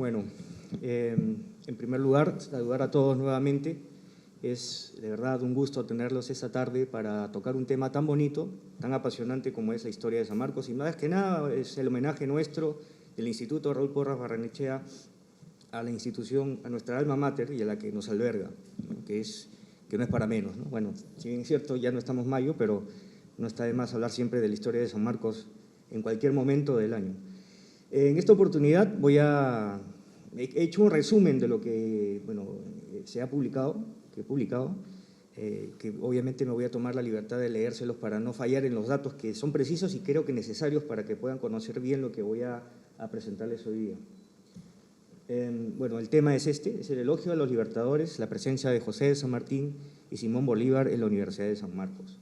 Bueno, en primer lugar, saludar a todos nuevamente. Es de verdad un gusto tenerlos esta tarde para tocar un tema tan bonito, tan apasionante como es la historia de San Marcos. Y más que nada es el homenaje nuestro del Instituto Raúl Porras Barrenechea a la institución, a nuestra alma mater y a la que nos alberga, ¿no? que no es para menos, ¿no? Bueno, si bien es cierto, ya no estamos mayo, pero no está de más hablar siempre de la historia de San Marcos en cualquier momento del año. En esta oportunidad he hecho un resumen de lo que se ha publicado, que obviamente me voy a tomar la libertad de leérselos para no fallar en los datos que son precisos y creo que necesarios para que puedan conocer bien lo que voy a presentarles hoy día. Bueno, el tema es es el elogio a los libertadores, la presencia de José de San Martín y Simón Bolívar en la Universidad de San Marcos.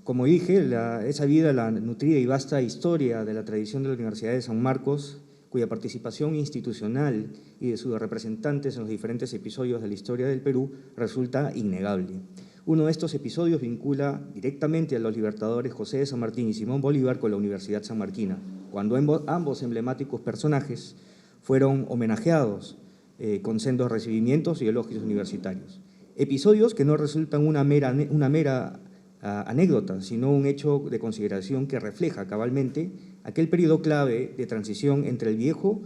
Como dije, es sabida la nutrida y vasta historia de la tradición de la Universidad de San Marcos, cuya participación institucional y de sus representantes en los diferentes episodios de la historia del Perú resulta innegable. Uno de estos episodios vincula directamente a los libertadores José de San Martín y Simón Bolívar con la Universidad sanmarquina, cuando ambos emblemáticos personajes fueron homenajeados con sendos recibimientos y elogios universitarios. Episodios que no resultan una mera anécdota, sino un hecho de consideración que refleja cabalmente aquel periodo clave de transición entre el viejo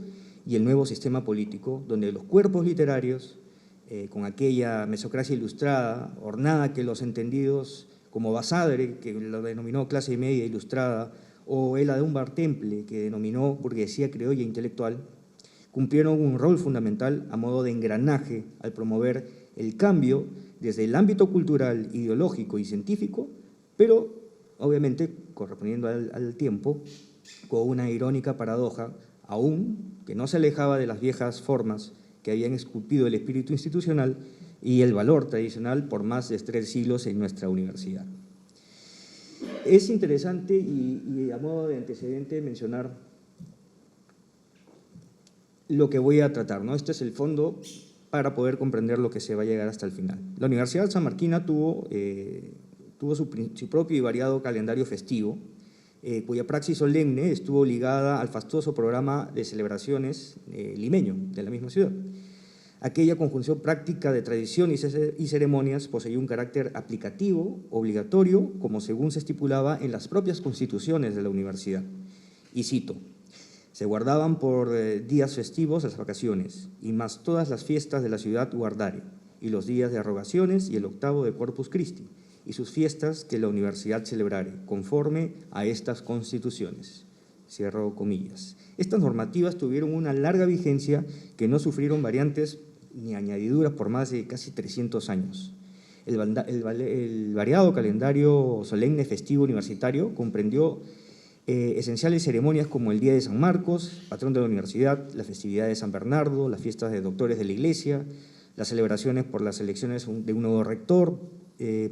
y el nuevo sistema político, donde los cuerpos literarios, con aquella mesocracia ilustrada, ornada que los entendidos como Basadre, que lo denominó clase media ilustrada, o Ela de Umbar Temple, que denominó burguesía criolla intelectual, cumplieron un rol fundamental a modo de engranaje al promover el cambio desde el ámbito cultural, ideológico y científico, pero obviamente correspondiendo al tiempo, con una irónica paradoja, aún que no se alejaba de las viejas formas que habían esculpido el espíritu institucional y el valor tradicional por más de 3 siglos en nuestra universidad. Es interesante y a modo de antecedente mencionar lo que voy a tratar, ¿no? Este es el fondo para poder comprender lo que se va a llegar hasta el final. La Universidad sanmarquina tuvo su propio y variado calendario festivo, cuya praxis solemne estuvo ligada al fastuoso programa de celebraciones limeño de la misma ciudad. Aquella conjunción práctica de tradiciones y ceremonias poseía un carácter aplicativo, obligatorio, como según se estipulaba en las propias constituciones de la universidad. Y cito: se guardaban por días festivos las vacaciones, y más todas las fiestas de la ciudad guardare, y los días de arrogaciones y el octavo de Corpus Christi, y sus fiestas que la universidad celebrare, conforme a estas constituciones. Cierro comillas. Estas normativas tuvieron una larga vigencia que no sufrieron variantes ni añadiduras por más de casi 300 años. El variado calendario solemne festivo universitario comprendió esenciales ceremonias como el Día de San Marcos, patrón de la universidad, la festividad de San Bernardo, las fiestas de doctores de la iglesia, las celebraciones por las elecciones de un nuevo rector,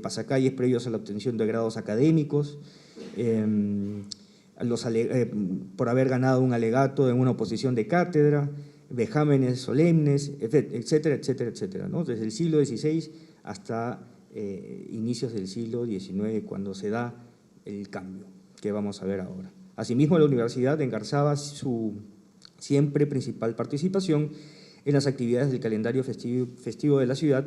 pasacalles previos a la obtención de grados académicos, por haber ganado un alegato en una oposición de cátedra, vejámenes solemnes, etcétera, etcétera, etcétera, ¿no? Desde el siglo XVI hasta inicios del siglo XIX, cuando se da el cambio que vamos a ver ahora. Asimismo, la universidad engarzaba su siempre principal participación en las actividades del calendario festivo de la ciudad,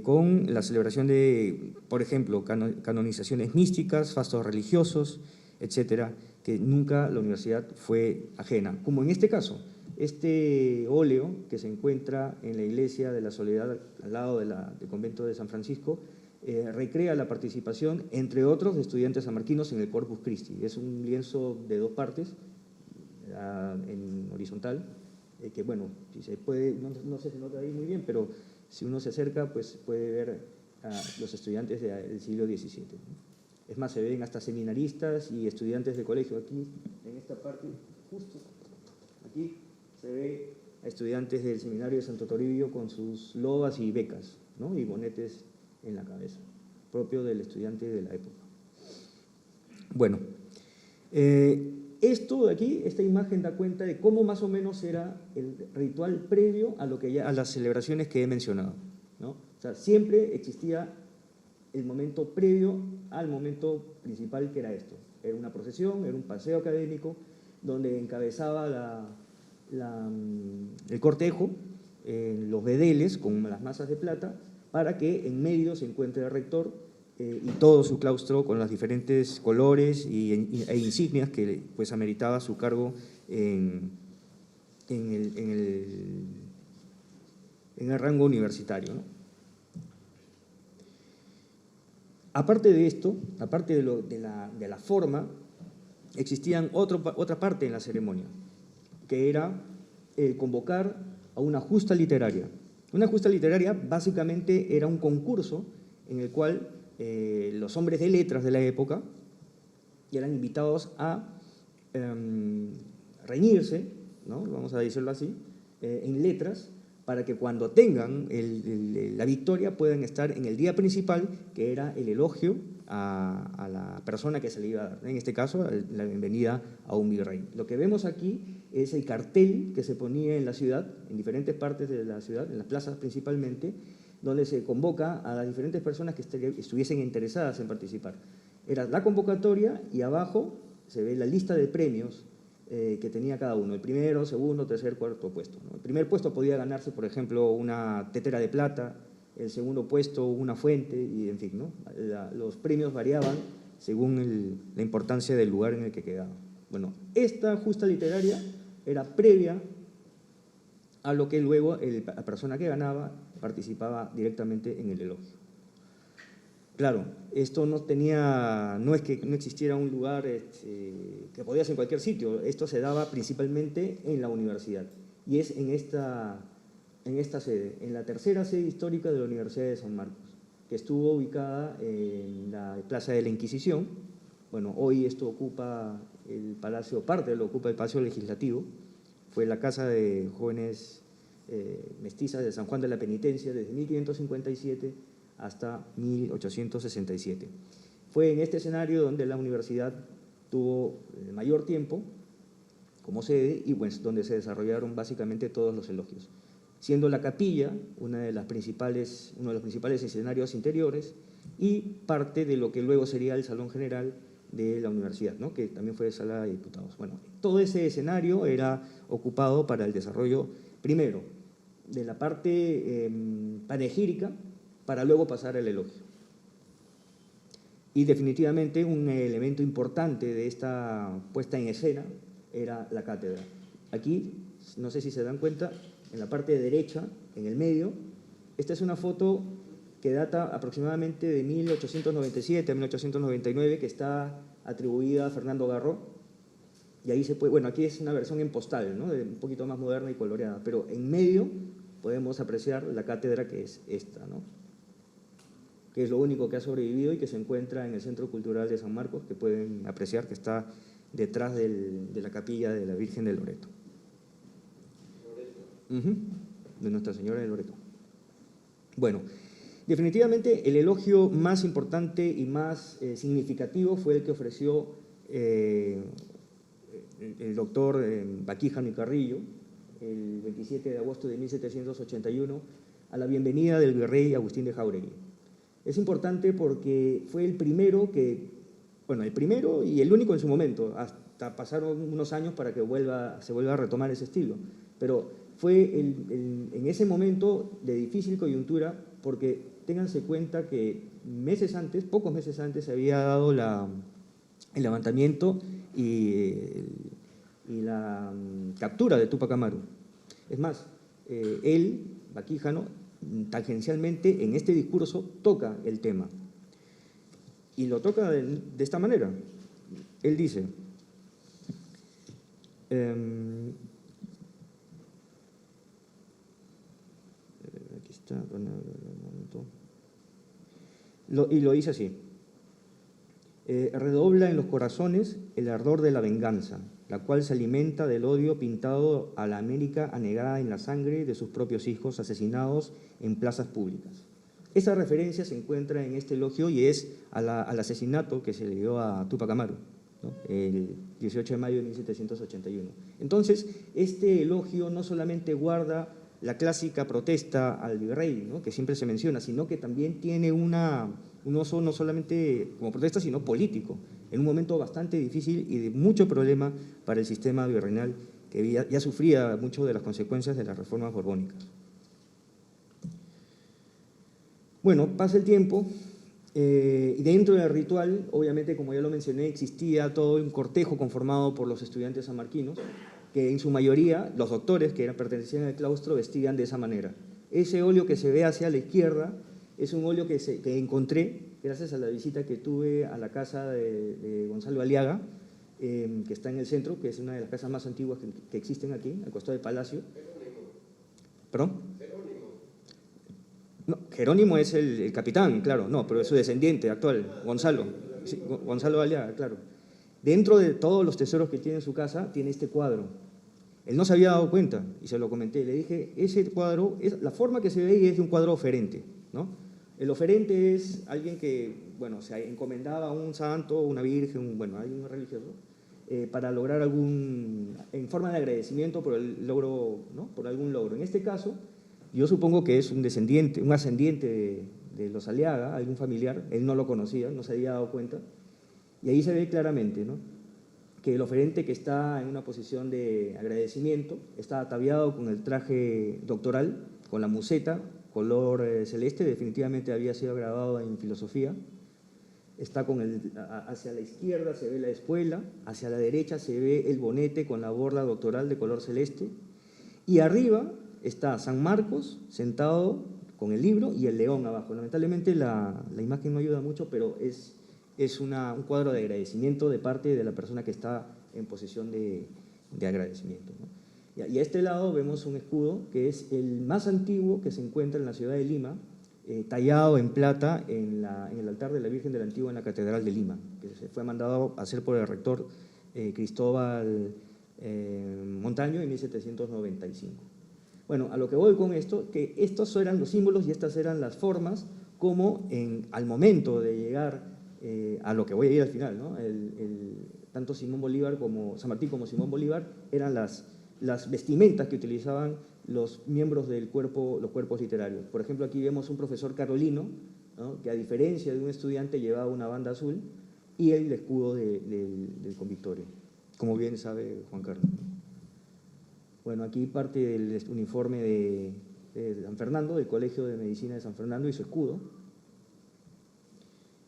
con la celebración de, por ejemplo, canonizaciones místicas, fastos religiosos, etcétera, que nunca la universidad fue ajena. Como en este caso, este óleo que se encuentra en la iglesia de la Soledad, al lado del convento de San Francisco, recrea la participación, entre otros, de estudiantes sanmarquinos en el Corpus Christi. Es un lienzo de 2 partes, en horizontal, que bueno, si se puede, no se nota ahí muy bien, pero si uno se acerca, pues puede ver a los estudiantes del siglo XVII. Es más, se ven hasta seminaristas y estudiantes de colegio. Aquí, en esta parte, justo aquí, se ve a estudiantes del seminario de Santo Toribio con sus lobas y becas, ¿no? Y bonetes en la cabeza, propio del estudiante de la época. Bueno, esto de aquí, esta imagen da cuenta de cómo más o menos era el ritual previo a las celebraciones que he mencionado, ¿no? O sea, siempre existía el momento previo al momento principal, que era esto. Era una procesión, era un paseo académico donde encabezaba el cortejo, los bedeles con las masas de plata, para que en medio se encuentre el rector y todo su claustro con los diferentes colores e insignias que pues ameritaba su cargo en el rango universitario, ¿no? Aparte de esto, aparte de la forma, existían otra parte en la ceremonia, que era convocar a una justa literaria. Una justa literaria básicamente era un concurso en el cual los hombres de letras de la época eran invitados a reñirse, ¿no? Vamos a decirlo así, en letras, para que cuando tengan la victoria puedan estar en el día principal, que era el elogio a la persona que se le iba a dar, en este caso la bienvenida a un virrey. Lo que vemos aquí es el cartel que se ponía en la ciudad, en diferentes partes de la ciudad, en las plazas principalmente, donde se convoca a las diferentes personas que estuviesen interesadas en participar. Era la convocatoria y abajo se ve la lista de premios que tenía cada uno, el primero, segundo, tercer, cuarto puesto, ¿no? El primer puesto podía ganarse, por ejemplo, una tetera de plata, el segundo puesto una fuente, y en fin, ¿no? Los premios variaban según la importancia del lugar en el que quedaba. Bueno, esta justa literaria era previa a lo que luego la persona que ganaba participaba directamente en el elogio. Claro, esto no es que no existiera un lugar que podía ser en cualquier sitio, esto se daba principalmente en la universidad, y es en esta sede, en la tercera sede histórica de la Universidad de San Marcos, que estuvo ubicada en la Plaza de la Inquisición. Bueno, hoy esto ocupa el Palacio, parte lo ocupa el Palacio Legislativo, fue la Casa de Jóvenes Mestizas de San Juan de la Penitencia desde 1557 hasta 1867. Fue en este escenario donde la universidad tuvo el mayor tiempo como sede y pues, donde se desarrollaron básicamente todos los elogios, siendo la capilla uno de los principales escenarios interiores y parte de lo que luego sería el Salón General de la universidad, ¿no? Que también fue sala de diputados. Bueno, todo ese escenario era ocupado para el desarrollo, primero, de la parte panegírica, para luego pasar al elogio. Y definitivamente un elemento importante de esta puesta en escena era la cátedra. Aquí, no sé si se dan cuenta, en la parte derecha, en el medio, esta es una foto que data aproximadamente de 1897 a 1899, que está atribuida a Fernando Garro, y ahí se puede, bueno, aquí es una versión en postal, ¿no? Un poquito más moderna y coloreada, pero en medio podemos apreciar la cátedra, que es esta, ¿no? Que es lo único que ha sobrevivido y que se encuentra en el Centro Cultural de San Marcos, que pueden apreciar que está detrás de la capilla de la Virgen de Loreto. De Nuestra Señora de Loreto. Bueno, definitivamente el elogio más importante y más significativo fue el que ofreció el doctor Baquijano y Carrillo el 27 de agosto de 1781 a la bienvenida del virrey Agustín de Jáuregui. Es importante porque fue el primero el primero y el único en su momento, hasta pasaron unos años para que se vuelva a retomar ese estilo, pero fue en ese momento de difícil coyuntura, porque ténganse cuenta que pocos meses antes, se había dado el levantamiento y la captura de Túpac Amaru. Es más, él, Baquijano, tangencialmente en este discurso toca el tema, y lo toca de esta manera. Él dice, aquí está, y lo dice así: redobla en los corazones el ardor de la venganza, la cual se alimenta del odio pintado a la América anegada en la sangre de sus propios hijos asesinados en plazas públicas. Esa referencia se encuentra en este elogio y es al asesinato que se le dio a Túpac Amaru, ¿no? El 18 de mayo de 1781. Entonces, este elogio no solamente guarda la clásica protesta al virrey, ¿no? Que siempre se menciona, sino que también tiene un uso no solamente como protesta, sino político, en un momento bastante difícil y de mucho problema para el sistema virreinal que ya sufría mucho de las consecuencias de las reformas borbónicas. Bueno, pasa el tiempo, y dentro del ritual, obviamente, como ya lo mencioné, existía todo un cortejo conformado por los estudiantes sanmarquinos, que en su mayoría, los doctores que pertenecían al claustro, vestían de esa manera. Ese óleo que se ve hacia la izquierda es un óleo que encontré gracias a la visita que tuve a la casa de Gonzalo Aliaga, que está en el centro, que es una de las casas más antiguas que existen aquí, al costado del Palacio. ¿Perdón? No, Jerónimo es el capitán, claro, no, pero es su descendiente actual, Gonzalo. Sí, Gonzalo Aliaga, claro. Dentro de todos los tesoros que tiene en su casa, tiene este cuadro. Él no se había dado cuenta, y se lo comenté. Le dije, ese cuadro, la forma que se ve ahí es de un cuadro oferente, ¿no? El oferente es alguien que, bueno, se encomendaba a un santo, una virgen, bueno, a alguien religioso, para lograr en forma de agradecimiento por el logro, ¿no? Por algún logro. En este caso, yo supongo que es un ascendiente de los Aliaga, algún familiar, él no lo conocía, no se había dado cuenta, y ahí se ve claramente, ¿no?, que el oferente, que está en una posición de agradecimiento, está ataviado con el traje doctoral, con la museta, color celeste, definitivamente había sido graduado en filosofía. Está hacia la izquierda se ve la espuela, hacia la derecha se ve el bonete con la borla doctoral de color celeste, y arriba está San Marcos sentado con el libro y el león abajo. Lamentablemente la imagen no ayuda mucho, pero es un cuadro de agradecimiento de parte de la persona que está en posición de agradecimiento, ¿no? Y a este lado vemos un escudo que es el más antiguo que se encuentra en la ciudad de Lima, tallado en plata en el altar de la Virgen de la Antigua en la Catedral de Lima, que se fue mandado a hacer por el rector Cristóbal Montaño en 1795. Bueno, a lo que voy con esto, que estos eran los símbolos y estas eran las formas como al momento de llegar a lo que voy a ir al final, ¿no? Tanto Simón Bolívar como San Martín como Simón Bolívar eran las vestimentas que utilizaban los miembros los cuerpos literarios. Por ejemplo, aquí vemos un profesor carolino, ¿no?, que a diferencia de un estudiante llevaba una banda azul y el escudo del convictorio, como bien sabe Juan Carlos. Bueno, aquí parte del uniforme de San Fernando, del Colegio de Medicina de San Fernando, y su escudo.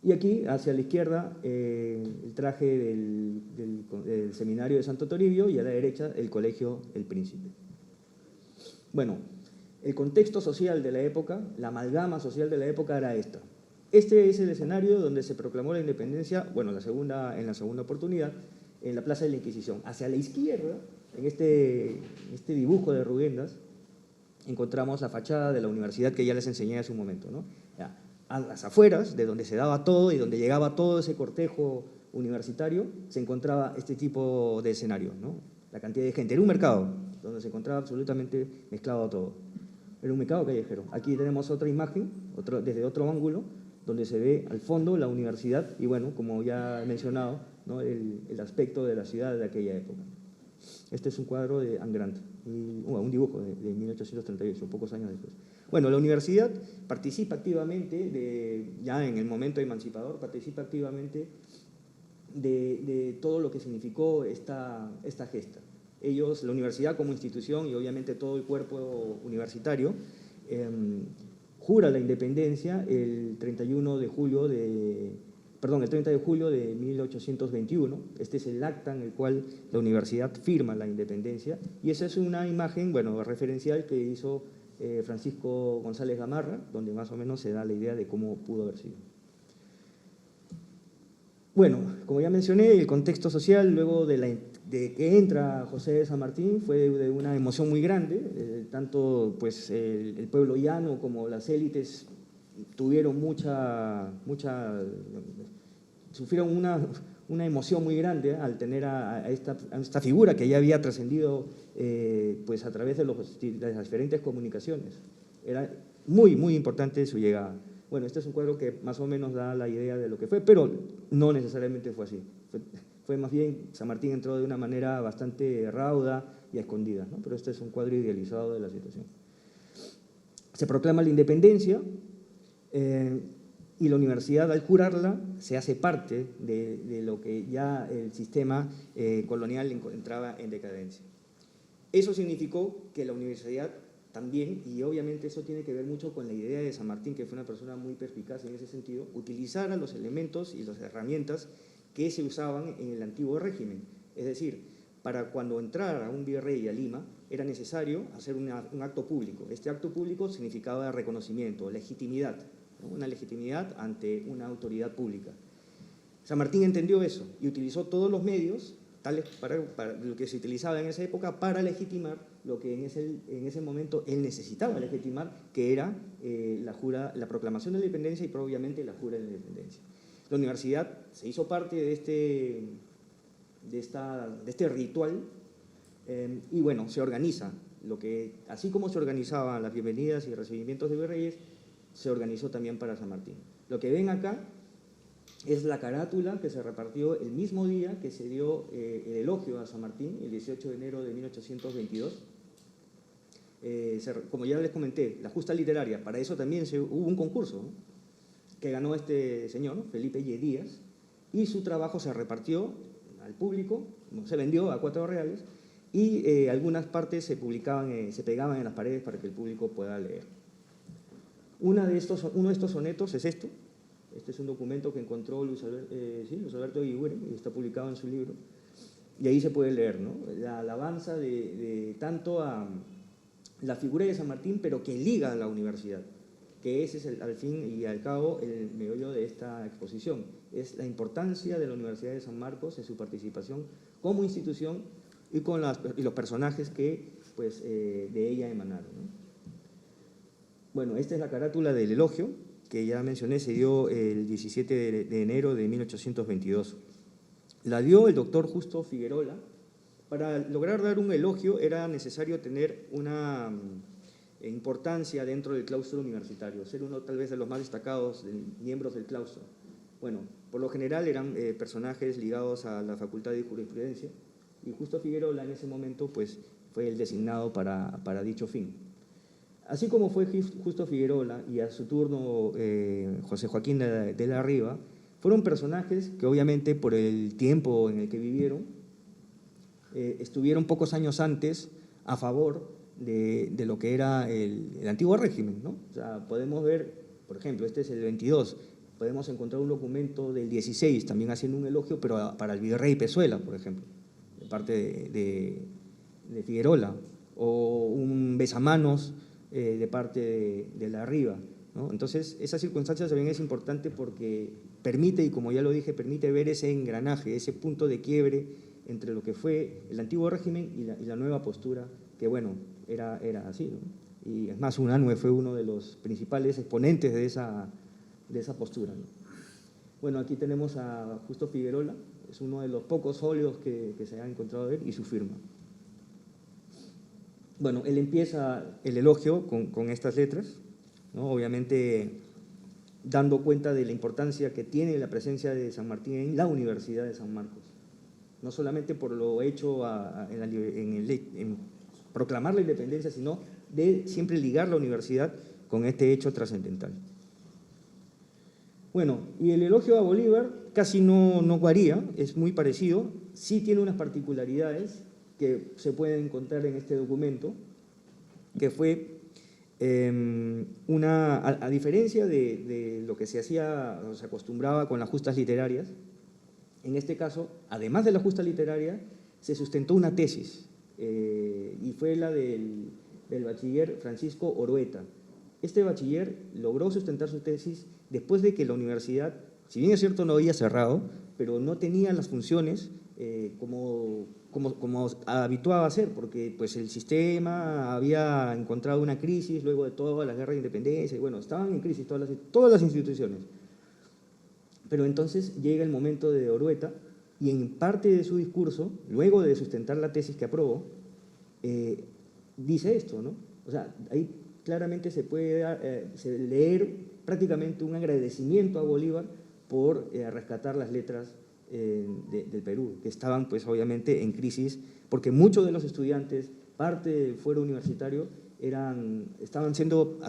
Y aquí, hacia la izquierda, el traje del Seminario de Santo Toribio, y a la derecha, el Colegio El Príncipe. Bueno, el contexto social de la época, la amalgama social de la época era esta. Este es el escenario donde se proclamó la independencia, bueno, en la segunda oportunidad, en la Plaza de la Inquisición. Hacia la izquierda, en este dibujo de Rugendas, encontramos la fachada de la universidad que ya les enseñé hace un momento, ¿no? Ya, a las afueras, de donde se daba todo y donde llegaba todo ese cortejo universitario, se encontraba este tipo de escenario, ¿no? La cantidad de gente. Era un mercado donde se encontraba absolutamente mezclado todo. Era un mercado callejero. Aquí tenemos otra imagen, desde otro ángulo, donde se ve al fondo la universidad y, bueno, como ya he mencionado, ¿no?, el aspecto de la ciudad de aquella época. Este es un cuadro de Anne Grant, un dibujo de 1838, pocos años después. Bueno, la universidad participa activamente, ya en el momento emancipador, participa activamente de todo lo que significó esta gesta. Ellos, la universidad como institución y obviamente todo el cuerpo universitario, jura la independencia el 30 de julio de 1821. Este es el acta en el cual la universidad firma la independencia, y esa es una imagen, bueno, referencial que hizo Francisco González Gamarra, donde más o menos se da la idea de cómo pudo haber sido. Bueno, como ya mencioné, el contexto social luego de que entra José de San Martín fue de una emoción muy grande, tanto pues el pueblo llano como las élites tuvieron sufrieron una emoción muy grande al tener a esta figura que ya había trascendido pues a través de las diferentes comunicaciones. Era muy, muy importante su llegada. Bueno, este es un cuadro que más o menos da la idea de lo que fue, pero no necesariamente fue así. Fue más bien, San Martín entró de una manera bastante rauda y a escondidas, ¿no? Pero este es un cuadro idealizado de la situación. Se proclama la independencia y la universidad, al jurarla, se hace parte de lo que ya el sistema colonial encontraba en decadencia. Eso significó que la universidad también, y obviamente eso tiene que ver mucho con la idea de San Martín, que fue una persona muy perspicaz en ese sentido, utilizara los elementos y las herramientas que se usaban en el antiguo régimen. Es decir, para cuando entrara un virrey a Lima, era necesario hacer un acto público. Este acto público significaba reconocimiento, legitimidad, ¿no? Una legitimidad ante una autoridad pública. San Martín entendió eso y utilizó todos los medios tales para lo que se utilizaba en esa época para legitimar lo que en ese momento él necesitaba legitimar, que era la proclamación de la independencia y obviamente la jura de la independencia. La universidad se hizo parte de este ritual y bueno, se organiza, así como se organizaban las bienvenidas y recibimientos de virreyes, se organizó también para San Martín. Lo que ven acá es la carátula que se repartió el mismo día que se dio el elogio a San Martín, el 18 de enero de 1822. Como ya les comenté, la justa literaria, para eso también hubo un concurso, ¿no? Que ganó este señor, ¿no? Felipe Y. Díaz, y su trabajo se repartió al público, se vendió a 4 reales, y algunas partes se pegaban en las paredes para que el público pueda leer. Uno de estos sonetos es esto. Este es un documento que encontró Luis Alberto Eguiguren y está publicado en su libro. Y ahí se puede leer, ¿no? La alabanza de tanto a la figura de San Martín, pero que liga a la universidad, que ese es al fin y al cabo el meollo de esta exposición. Es la importancia de la Universidad de San Marcos en su participación como institución y con los personajes que pues, de ella emanaron, ¿no? Bueno, esta es la carátula del elogio, que ya mencioné, se dio el 17 de enero de 1822. La dio el doctor Justo Figuerola. Para lograr dar un elogio era necesario tener una importancia dentro del claustro universitario, ser uno tal vez de los más destacados miembros del claustro. Bueno, por lo general eran personajes ligados a la Facultad de Jurisprudencia y Justo Figuerola en ese momento pues, fue el designado para dicho fin. Así como fue Justo Figuerola y a su turno José Joaquín de la Riva, fueron personajes que obviamente por el tiempo en el que vivieron, estuvieron pocos años antes a favor de lo que era el antiguo régimen, ¿no? O sea, podemos ver, por ejemplo, este es el 22, podemos encontrar un documento del 16 también haciendo un elogio, pero para el virrey Pezuela, por ejemplo, de parte de Figuerola, o un besamanos de parte de la Riva, ¿no? Entonces, esa circunstancia también es importante porque permite, y como ya lo dije, permite ver ese engranaje, ese punto de quiebre entre lo que fue el antiguo régimen y la nueva postura, que bueno, era así, ¿no? Y es más, Unanue fue uno de los principales exponentes de esa postura, ¿no? Bueno, aquí tenemos a Justo Figuerola, es uno de los pocos óleos que se ha encontrado de él y su firma. Bueno, él empieza el elogio con estas letras, ¿no? Obviamente dando cuenta de la importancia que tiene la presencia de San Martín en la Universidad de San Marcos, no solamente por lo hecho en proclamar la independencia, sino de siempre ligar la universidad con este hecho trascendental. Bueno, y el elogio a Bolívar casi no varía, es muy parecido, sí tiene unas particularidades que se pueden encontrar en este documento, que fue a diferencia de lo que se hacía o se acostumbraba con las justas literarias, en este caso, además de la justa literaria, se sustentó una tesis, y fue la del bachiller Francisco Orueta. Este bachiller logró sustentar su tesis después de que la universidad, si bien es cierto no había cerrado, pero no tenía las funciones como habituaba a ser, porque pues, el sistema había encontrado una crisis luego de toda la guerra de independencia, y bueno, estaban en crisis todas las instituciones. Pero entonces llega el momento de Orueta, y en parte de su discurso, luego de sustentar la tesis que aprobó, dice esto, ¿no? O sea, ahí claramente se puede leer prácticamente un agradecimiento a Bolívar por rescatar las letras del Perú, que estaban pues obviamente en crisis, porque muchos de los estudiantes, parte del fuero universitario, estaban siendo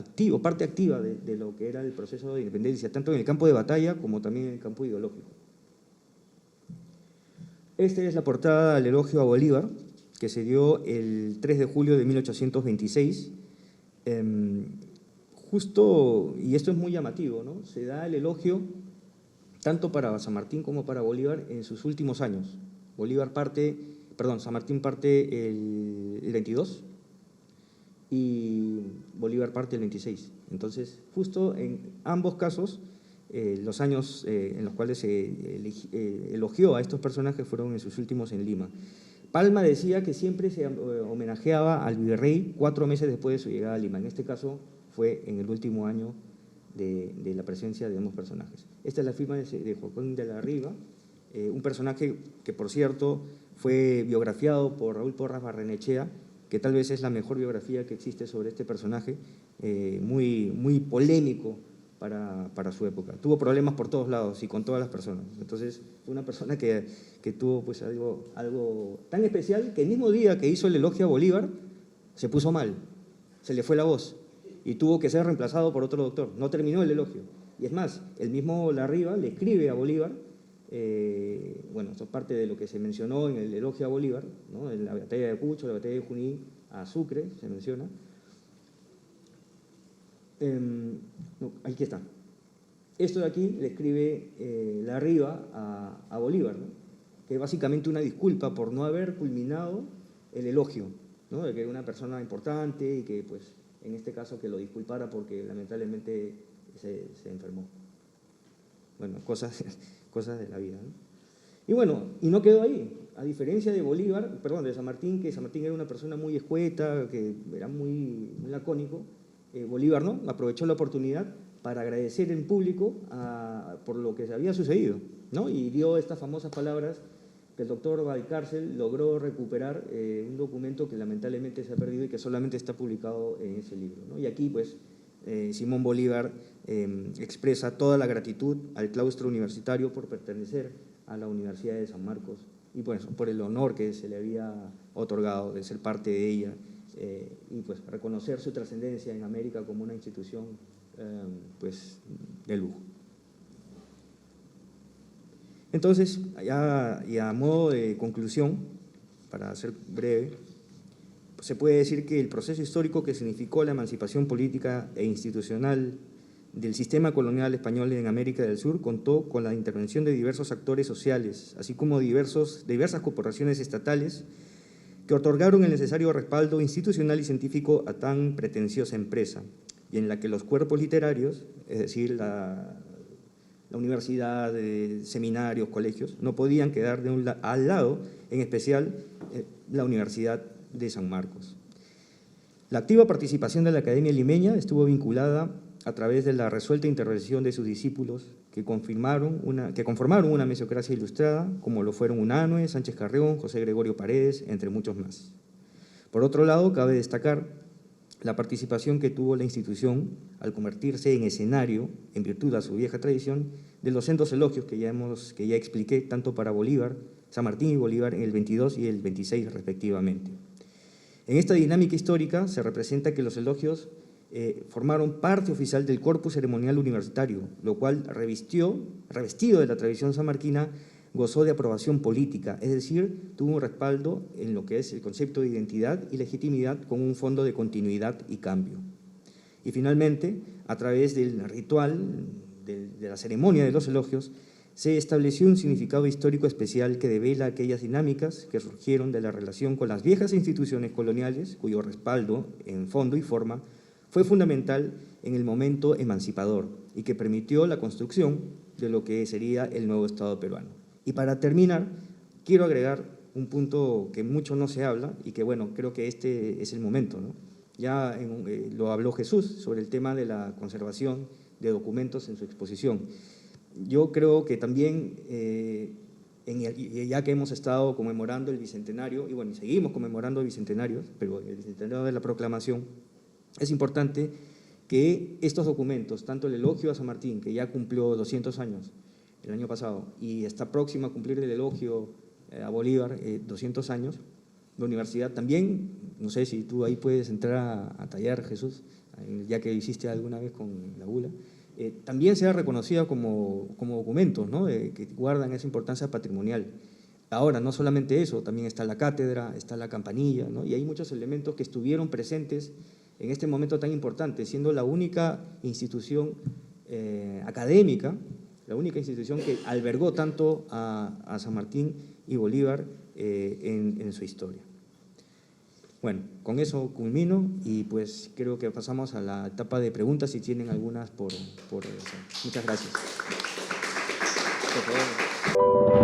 parte activa de lo que era el proceso de independencia, tanto en el campo de batalla como también en el campo ideológico. Esta es la portada del elogio a Bolívar, que se dio el 3 de julio de 1826. Justo, y esto es muy llamativo, ¿no? Se da el elogio tanto para San Martín como para Bolívar en sus últimos años. San Martín parte el 22 y Bolívar parte el 26. Entonces, justo en ambos casos, los años en los cuales se elogió a estos personajes fueron en sus últimos en Lima. Palma decía que siempre se homenajeaba al virrey 4 meses después de su llegada a Lima. En este caso fue en el último año de la presencia de ambos personajes. Esta es la firma de Joaquín de la Riva, un personaje que, por cierto, fue biografiado por Raúl Porras Barrenechea, que tal vez es la mejor biografía que existe sobre este personaje, muy polémico para su época. Tuvo problemas por todos lados y con todas las personas. Entonces, fue una persona que tuvo pues, algo tan especial que el mismo día que hizo el elogio a Bolívar, se puso mal, se le fue la voz y tuvo que ser reemplazado por otro doctor. No terminó el elogio. Y es más, el mismo Larriva le escribe a Bolívar, bueno, esto es parte de lo que se mencionó en el elogio a Bolívar, ¿no? En la batalla de Ayacucho, la batalla de Junín, a Sucre, se menciona. No, aquí está. Esto de aquí le escribe Larriva a Bolívar, ¿no? Que es básicamente una disculpa por no haber culminado el elogio, ¿no? De que era una persona importante y que, pues, en este caso, que lo disculpara porque lamentablemente se enfermó. Bueno, cosas de la vida, ¿no? Y bueno, y no quedó ahí. A diferencia de Bolívar, perdón, de San Martín, que San Martín era una persona muy escueta, que era muy lacónico, Bolívar no, aprovechó la oportunidad para agradecer en público por lo que se había sucedido, ¿no? Y dio estas famosas palabras que el doctor Valcárcel logró recuperar un documento que lamentablemente se ha perdido y que solamente está publicado en ese libro, ¿no? Y aquí, pues, Simón Bolívar expresa toda la gratitud al claustro universitario por pertenecer a la Universidad de San Marcos y pues, por el honor que se le había otorgado de ser parte de ella y pues reconocer su trascendencia en América como una institución pues, de lujo. Entonces, y a modo de conclusión, para ser breve, se puede decir que el proceso histórico que significó la emancipación política e institucional del sistema colonial español en América del Sur contó con la intervención de diversos actores sociales, así como diversas corporaciones estatales que otorgaron el necesario respaldo institucional y científico a tan pretenciosa empresa, y en la que los cuerpos literarios, es decir, la universidad, seminarios, colegios, no podían quedar al lado, en especial la Universidad de San Marcos. La activa participación de la Academia Limeña estuvo vinculada a través de la resuelta intervención de sus discípulos que conformaron una mesocracia ilustrada, como lo fueron Unanue, Sánchez Carrión, José Gregorio Paredes, entre muchos más. Por otro lado, cabe destacar la participación que tuvo la institución al convertirse en escenario, en virtud de su vieja tradición, de los sendos elogios que ya expliqué, tanto para Bolívar, San Martín y Bolívar en el 22 y el 26 respectivamente. En esta dinámica histórica se representa que los elogios formaron parte oficial del corpus ceremonial universitario, lo cual, revestido de la tradición sanmarquina, gozó de aprobación política, es decir, tuvo un respaldo en lo que es el concepto de identidad y legitimidad con un fondo de continuidad y cambio. Y finalmente, a través del ritual, de la ceremonia de los elogios, se estableció un significado histórico especial que devela aquellas dinámicas que surgieron de la relación con las viejas instituciones coloniales, cuyo respaldo, en fondo y forma, fue fundamental en el momento emancipador y que permitió la construcción de lo que sería el nuevo Estado peruano. Y para terminar, quiero agregar un punto que mucho no se habla y que, bueno, creo que este es el momento, ¿no? Ya lo habló Jesús sobre el tema de la conservación de documentos en su exposición. Yo creo que también, ya que hemos estado conmemorando el Bicentenario, y bueno, seguimos conmemorando el Bicentenario, pero el Bicentenario de la Proclamación, es importante que estos documentos, tanto el elogio a San Martín, que ya cumplió 200 años el año pasado, y está próximo a cumplir el elogio a Bolívar, 200 años, la universidad también, no sé si tú ahí puedes entrar a tallar, Jesús, ya que hiciste alguna vez con la bula, también sea reconocida como documentos, ¿no? Que guardan esa importancia patrimonial. Ahora, no solamente eso, también está la cátedra, está la campanilla, ¿no? Y hay muchos elementos que estuvieron presentes en este momento tan importante, siendo la única institución académica, la única institución que albergó tanto a San Martín y Bolívar en su historia. Bueno, con eso culmino y pues creo que pasamos a la etapa de preguntas, si tienen algunas por eso. Muchas gracias. Por favor.